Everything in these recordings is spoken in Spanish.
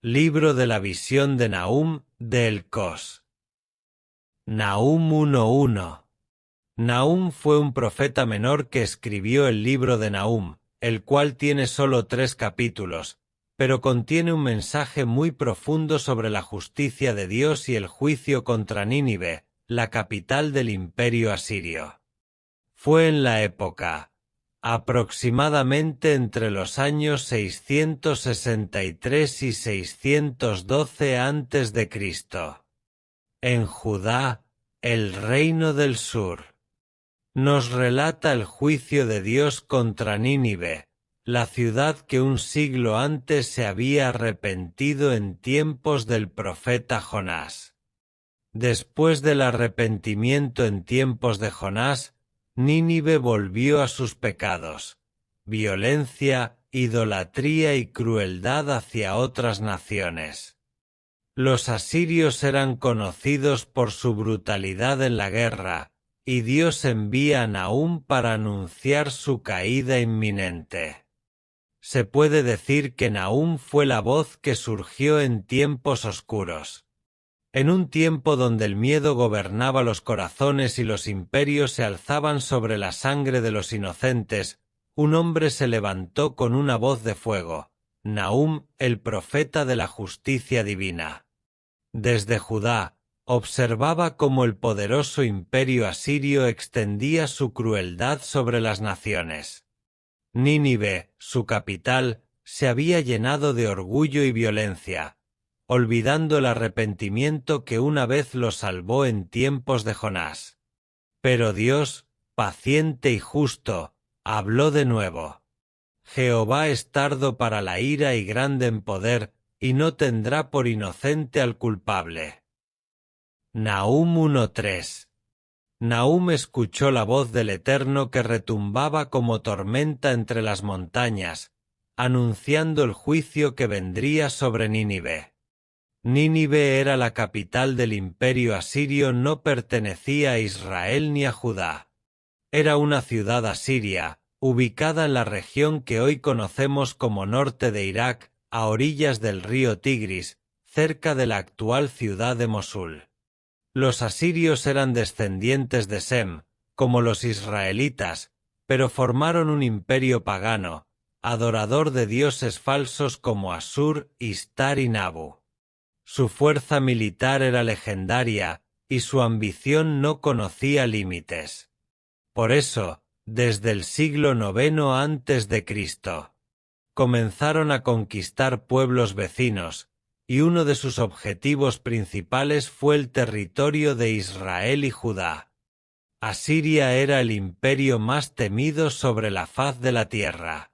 Libro de la visión de Nahum de Elcós. Nahum 1:1. Nahum fue un profeta menor que escribió el libro de Nahum, el cual tiene solo 3 capítulos, pero contiene un mensaje muy profundo sobre la justicia de Dios y el juicio contra Nínive, la capital del imperio asirio. Fue en la época, aproximadamente entre los años 663 y 612 a.C., en Judá, el reino del sur. Nos relata el juicio de Dios contra Nínive, la ciudad que un siglo antes se había arrepentido en tiempos del profeta Jonás. Después del arrepentimiento en tiempos de Jonás, Nínive volvió a sus pecados, violencia, idolatría y crueldad hacia otras naciones. Los asirios eran conocidos por su brutalidad en la guerra, y Dios envía a Nahum para anunciar su caída inminente. Se puede decir que Nahum fue la voz que surgió en tiempos oscuros. En un tiempo donde el miedo gobernaba los corazones y los imperios se alzaban sobre la sangre de los inocentes, un hombre se levantó con una voz de fuego, Nahum, el profeta de la justicia divina. Desde Judá, observaba cómo el poderoso imperio asirio extendía su crueldad sobre las naciones. Nínive, su capital, se había llenado de orgullo y violencia, olvidando el arrepentimiento que una vez lo salvó en tiempos de Jonás. Pero Dios, paciente y justo, habló de nuevo. Jehová es tardo para la ira y grande en poder, y no tendrá por inocente al culpable. Nahum 1:3. Nahum escuchó la voz del Eterno que retumbaba como tormenta entre las montañas, anunciando el juicio que vendría sobre Nínive. Nínive era la capital del imperio asirio, no pertenecía a Israel ni a Judá. Era una ciudad asiria, ubicada en la región que hoy conocemos como norte de Irak, a orillas del río Tigris, cerca de la actual ciudad de Mosul. Los asirios eran descendientes de Sem, como los israelitas, pero formaron un imperio pagano, adorador de dioses falsos como Asur, Istar y Nabu. Su fuerza militar era legendaria, y su ambición no conocía límites. Por eso, desde el siglo IX a.C., comenzaron a conquistar pueblos vecinos, y uno de sus objetivos principales fue el territorio de Israel y Judá. Asiria era el imperio más temido sobre la faz de la tierra.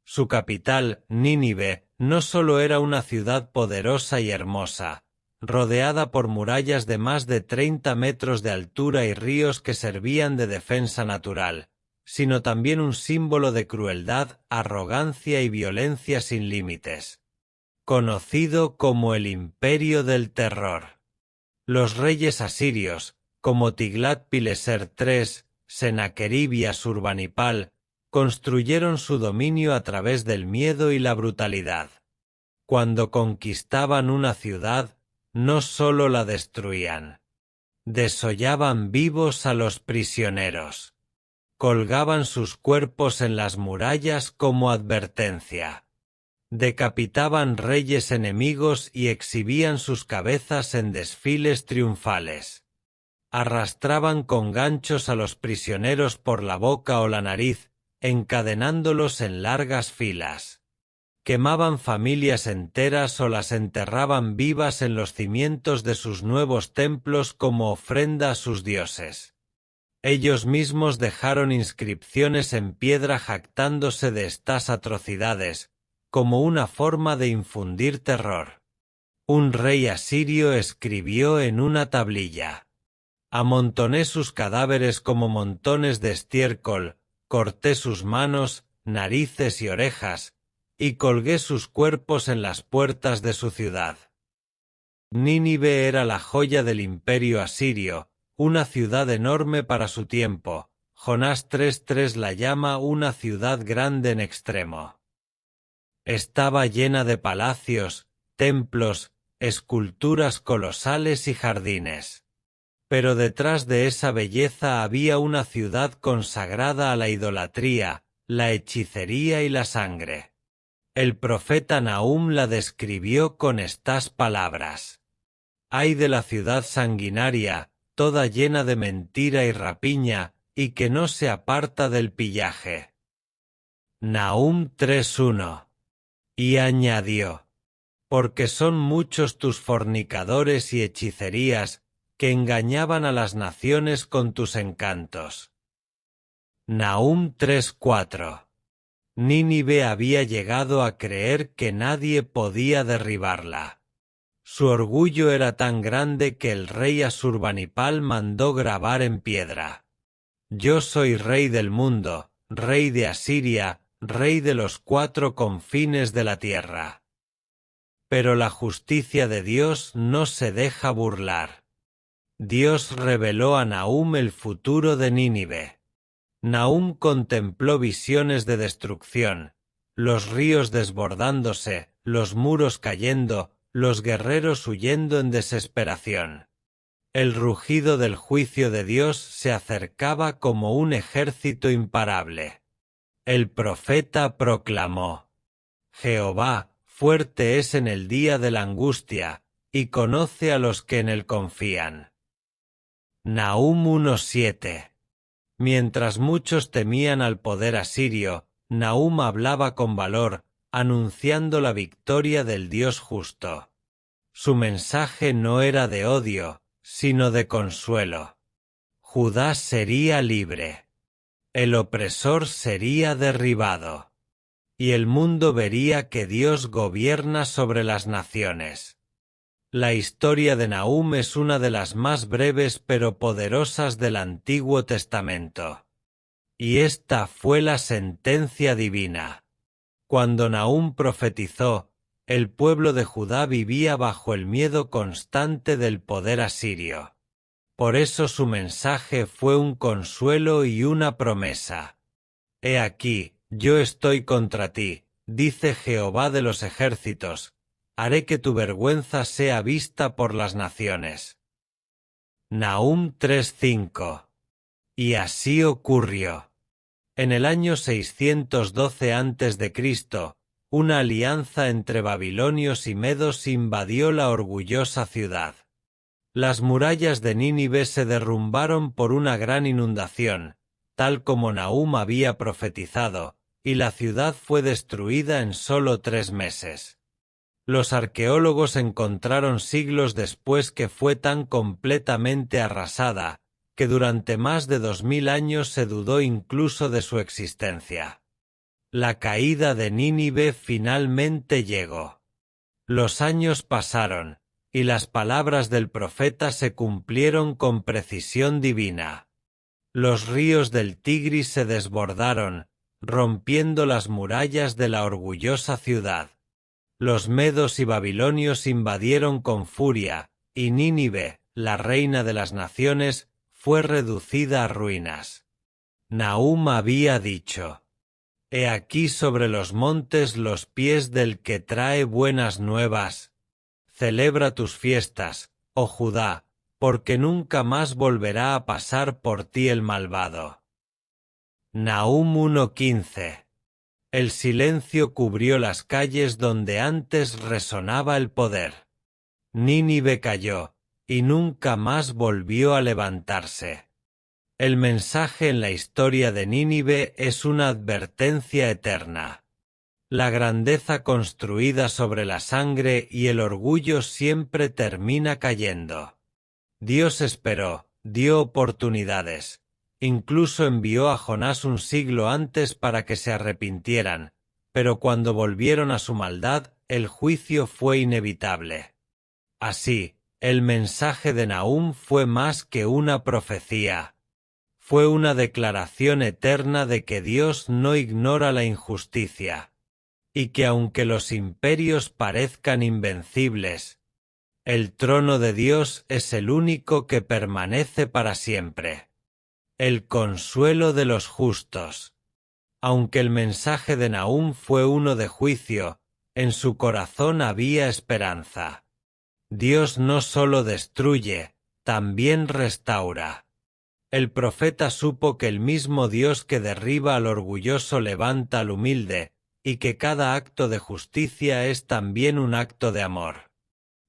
Su capital, Nínive, no solo era una ciudad poderosa y hermosa, rodeada por murallas de más de 30 metros de altura y ríos que servían de defensa natural, sino también un símbolo de crueldad, arrogancia y violencia sin límites. Conocido como el Imperio del Terror. Los reyes asirios, como Tiglat-Pileser III, Sennacherib y Asurbanipal, construyeron su dominio a través del miedo y la brutalidad. Cuando conquistaban una ciudad, no solo la destruían. Desollaban vivos a los prisioneros. Colgaban sus cuerpos en las murallas como advertencia. Decapitaban reyes enemigos y exhibían sus cabezas en desfiles triunfales. Arrastraban con ganchos a los prisioneros por la boca o la nariz, encadenándolos en largas filas. Quemaban familias enteras o las enterraban vivas en los cimientos de sus nuevos templos como ofrenda a sus dioses. Ellos mismos dejaron inscripciones en piedra jactándose de estas atrocidades, como una forma de infundir terror. Un rey asirio escribió en una tablilla: amontoné sus cadáveres como montones de estiércol, corté sus manos, narices y orejas, y colgué sus cuerpos en las puertas de su ciudad. Nínive era la joya del imperio asirio, una ciudad enorme para su tiempo. Jonás 3:3 la llama una ciudad grande en extremo. Estaba llena de palacios, templos, esculturas colosales y jardines. Pero detrás de esa belleza había una ciudad consagrada a la idolatría, la hechicería y la sangre. El profeta Nahum la describió con estas palabras: «Ay de la ciudad sanguinaria, toda llena de mentira y rapiña, y que no se aparta del pillaje». Nahum 3:1. Y añadió: «Porque son muchos tus fornicadores y hechicerías, que engañaban a las naciones con tus encantos». Nahum 3:4. Nínive había llegado a creer que nadie podía derribarla. Su orgullo era tan grande que el rey Asurbanipal mandó grabar en piedra: «Yo soy rey del mundo, rey de Asiria, rey de los 4 confines de la tierra». Pero la justicia de Dios no se deja burlar. Dios reveló a Nahum el futuro de Nínive. Nahum contempló visiones de destrucción, los ríos desbordándose, los muros cayendo, los guerreros huyendo en desesperación. El rugido del juicio de Dios se acercaba como un ejército imparable. El profeta proclamó: «Jehová, fuerte es en el día de la angustia, y conoce a los que en él confían». Nahum 1:7. Mientras muchos temían al poder asirio, Nahum hablaba con valor, anunciando la victoria del Dios justo. Su mensaje no era de odio, sino de consuelo. Judá sería libre. El opresor sería derribado. Y el mundo vería que Dios gobierna sobre las naciones. La historia de Nahum es una de las más breves pero poderosas del Antiguo Testamento. Y esta fue la sentencia divina. Cuando Nahum profetizó, el pueblo de Judá vivía bajo el miedo constante del poder asirio. Por eso su mensaje fue un consuelo y una promesa. «He aquí, yo estoy contra ti, dice Jehová de los ejércitos, haré que tu vergüenza sea vista por las naciones». Nahum 3:5. Y así ocurrió. En el año 612 a.C., una alianza entre babilonios y medos invadió la orgullosa ciudad. Las murallas de Nínive se derrumbaron por una gran inundación, tal como Nahum había profetizado, y la ciudad fue destruida en solo 3 meses. Los arqueólogos encontraron siglos después que fue tan completamente arrasada, que durante más de 2000 años se dudó incluso de su existencia. La caída de Nínive finalmente llegó. Los años pasaron, y las palabras del profeta se cumplieron con precisión divina. Los ríos del Tigris se desbordaron, rompiendo las murallas de la orgullosa ciudad. Los medos y babilonios invadieron con furia, y Nínive, la reina de las naciones, fue reducida a ruinas. Nahum había dicho: «He aquí sobre los montes los pies del que trae buenas nuevas. Celebra tus fiestas, oh Judá, porque nunca más volverá a pasar por ti el malvado». Nahum 1:15. El silencio cubrió las calles donde antes resonaba el poder. Nínive cayó, y nunca más volvió a levantarse. El mensaje en la historia de Nínive es una advertencia eterna. La grandeza construida sobre la sangre y el orgullo siempre termina cayendo. Dios esperó, dio oportunidades. Incluso envió a Jonás un siglo antes para que se arrepintieran, pero cuando volvieron a su maldad, el juicio fue inevitable. Así, el mensaje de Nahum fue más que una profecía. Fue una declaración eterna de que Dios no ignora la injusticia, y que aunque los imperios parezcan invencibles, el trono de Dios es el único que permanece para siempre. El consuelo de los justos. Aunque el mensaje de Nahum fue uno de juicio, En su corazón había esperanza. Dios no solo destruye, también restaura. El profeta supo que el mismo Dios que derriba al orgulloso levanta al humilde, y que cada acto de justicia es también un acto de amor.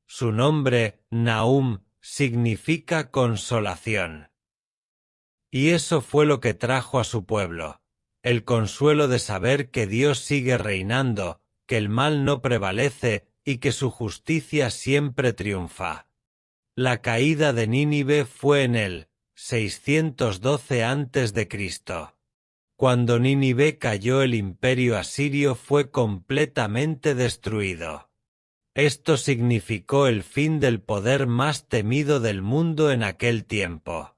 Su nombre, Nahum, significa consolación. Y eso fue lo que trajo a su pueblo, el consuelo de saber que Dios sigue reinando, que el mal no prevalece y que su justicia siempre triunfa. La caída de Nínive fue en el 612 a.C. Cuando Nínive cayó, el imperio asirio fue completamente destruido. Esto significó el fin del poder más temido del mundo en aquel tiempo.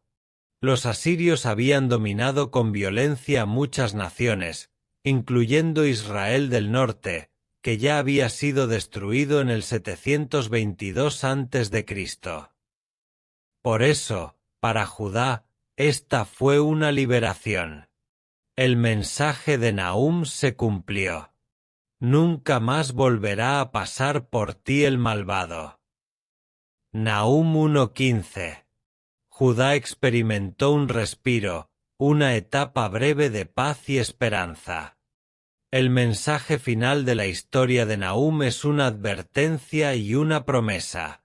Los asirios habían dominado con violencia muchas naciones, incluyendo Israel del norte, que ya había sido destruido en el 722 a.C. Por eso, para Judá, esta fue una liberación. El mensaje de Nahum se cumplió. Nunca más volverá a pasar por ti el malvado. Nahum 1:15. Judá experimentó un respiro, una etapa breve de paz y esperanza. El mensaje final de la historia de Nahum es una advertencia y una promesa.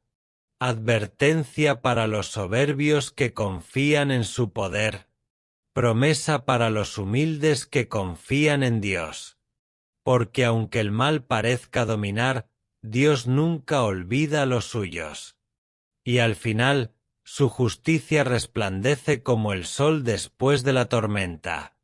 Advertencia para los soberbios que confían en su poder. Promesa para los humildes que confían en Dios. Porque aunque el mal parezca dominar, Dios nunca olvida a los suyos. Y al final, su justicia resplandece como el sol después de la tormenta.